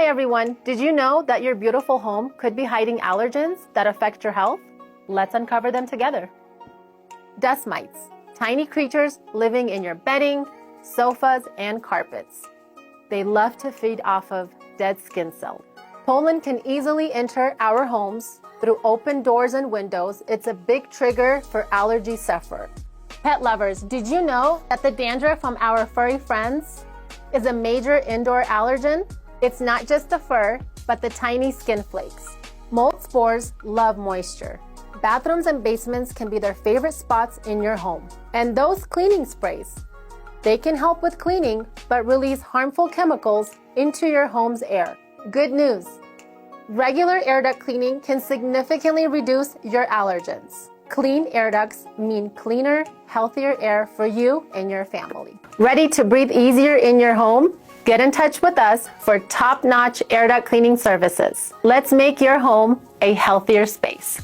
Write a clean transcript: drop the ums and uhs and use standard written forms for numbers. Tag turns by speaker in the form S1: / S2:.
S1: Hi everyone, did you know that your beautiful home could be hiding allergens that affect your health? Let's uncover them together. Dust mites, tiny creatures living in your bedding, sofas, and carpets. They love to feed off of dead skin cells. Pollen can easily enter our homes through open doors and windows. It's a big trigger for allergy sufferers. Pet lovers, did you know that the dandruff from our furry friends is a major indoor allergen? It's not just the fur, but the tiny skin flakes. Mold spores love moisture. Bathrooms and basements can be their favorite spots in your home. And those cleaning sprays, they can help with cleaning, but release harmful chemicals into your home's air. Good news, regular air duct cleaning can significantly reduce your allergens. Clean air ducts mean cleaner, healthier air for you and your family. Ready to breathe easier in your home? Get in touch with us for top-notch air duct cleaning services. Let's make your home a healthier space.